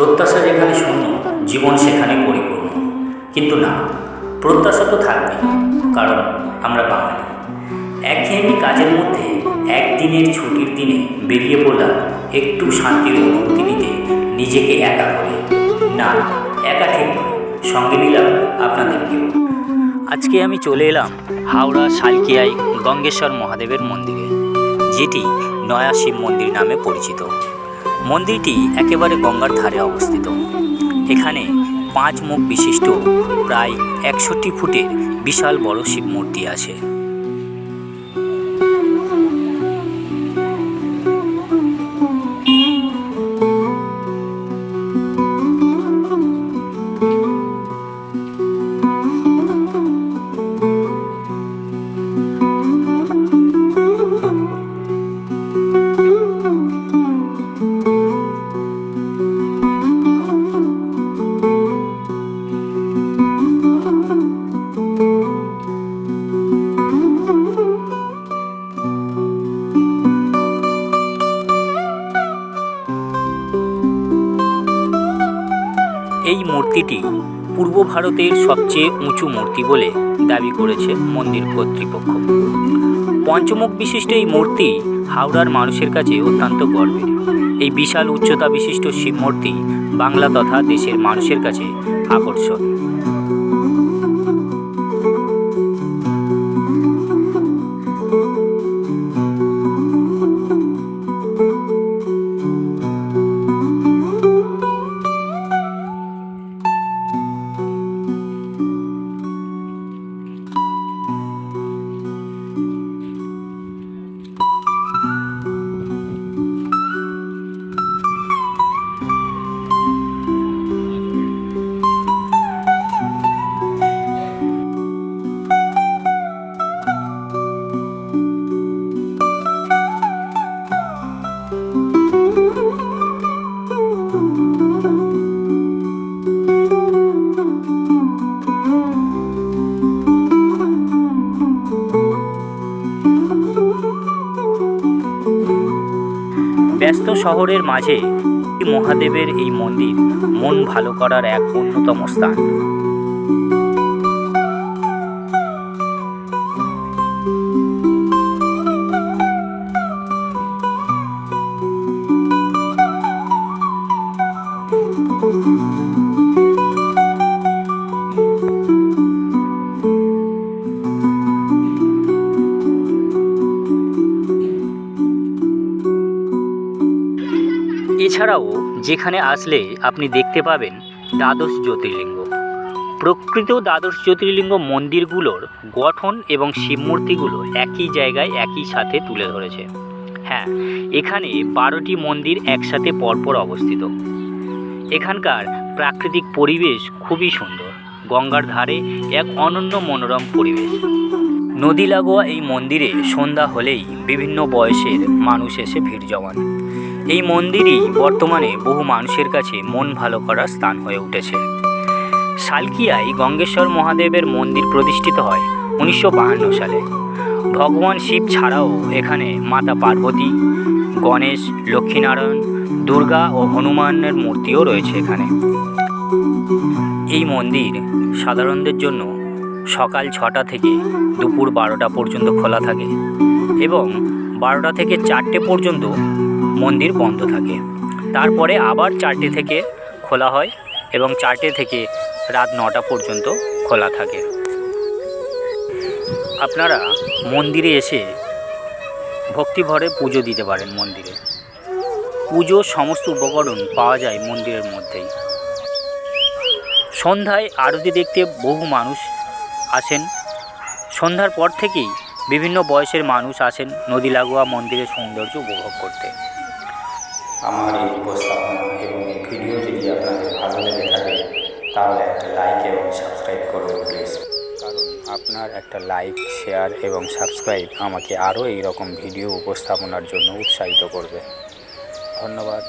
প্রত্যাশা যেখানে শূন্য, জীবন সেখানে পরিপূর্ণ। কিন্তু না, প্রত্যাশা তো থাকবে, কারণ আমরা বাঙালি। একঘেয়েমি কাজের মধ্যে একদিনের ছুটির দিনে বেরিয়ে পড়লাম একটু শান্তির অনুভূতি নিতে, নিজেকে একা করে। না, একা ঠিক নয়, সঙ্গে নিলাম আপনাদেরকেও। আজকে আমি চলে এলাম হাওড়া শালকিয়ায় গঙ্গেশ্বর মহাদেবের মন্দিরে, যেটি নয়া শিব মন্দির নামে পরিচিত। মন্দিরটি একেবারে গঙ্গার ধারে অবস্থিত। এখানে 5 মুখ বিশিষ্ট প্রায় 61 ফুটের বিশাল বড় শিব মূর্তি আছে। এই মূর্তিটি পূর্ব ভারতের সবচেয়ে উঁচু মূর্তি বলে দাবি করেছে মন্দির কর্তৃপক্ষ। পঞ্চমুখ বিশিষ্ট এই মূর্তি হাওড়ার মানুষের কাছে অত্যন্ত গর্বের। এই বিশাল উচ্চতা বিশিষ্ট শিব মূর্তি বাংলা তথা দেশের মানুষের কাছে আকর্ষণ। ব্যস্ত শহরের মাঝে মহাদেবের এই মন্দির মন ভালো করার এক অন্যতম স্থান। এছাড়াও যেখানে আসলে আপনি দেখতে পাবেন দ্বাদশ জ্যোতির্লিঙ্গ। প্রকৃত দ্বাদশ জ্যোতির্লিঙ্গ মন্দিরগুলোর গঠন এবং শিবমূর্তিগুলো একই জায়গায় একই সাথে তুলে ধরেছে। হ্যাঁ, এখানে 12টি মন্দির একসাথে পরপর অবস্থিত। এখানকার প্রাকৃতিক পরিবেশ খুবই সুন্দর। গঙ্গার ধারে এক অনন্য মনোরম পরিবেশ। নদী লাগোয়া এই মন্দিরে সন্ধ্যা হলেই বিভিন্ন বয়সের মানুষ এসে ভিড় জমান। এই মন্দিরই বর্তমানে বহু মানুষের কাছে মন ভালো করার স্থান হয়ে উঠেছে। শালকিয়ায় গঙ্গেশ্বর মহাদেবের মন্দির প্রতিষ্ঠিত হয় 1952 সালে। ভগবান শিব ছাড়াও এখানে মাতা পার্বতী, গণেশ, লক্ষ্মীনারায়ণ, দুর্গা ও হনুমানের মূর্তিও রয়েছে এখানে। এই মন্দির সাধারণদের জন্য সকাল 6টা থেকে দুপুর 12টা পর্যন্ত খোলা থাকে এবং 12টা থেকে 4টে পর্যন্ত মন্দির বন্ধ থাকে। তারপরে আবার 4টে থেকে খোলা হয় এবং 4টে থেকে রাত 9টা পর্যন্ত খোলা থাকে। আপনারা মন্দিরে এসে ভক্তিভরে পুজো দিতে পারেন। মন্দিরে পুজোর সমস্ত উপকরণ পাওয়া যায় মন্দিরের মধ্যেই। সন্ধ্যায় আরতি দেখতে বহু মানুষ আসেন। সন্ধ্যার পর থেকেই বিভিন্ন বয়সের মানুষ আসেন নদী লাগোয়া মন্দিরের সৌন্দর্য উপভোগ করতে। আমার এই উপস্থাপনা এবং এই ভিডিও যদি আপনাদের ভালো লেগে থাকে তাহলে একটা লাইক এবং সাবস্ক্রাইব করবেন প্লিজ। কারণ আপনার একটা লাইক, শেয়ার এবং সাবস্ক্রাইব আমাকে আরও এই রকম ভিডিও উপস্থাপনার জন্য উৎসাহিত করবে। ধন্যবাদ।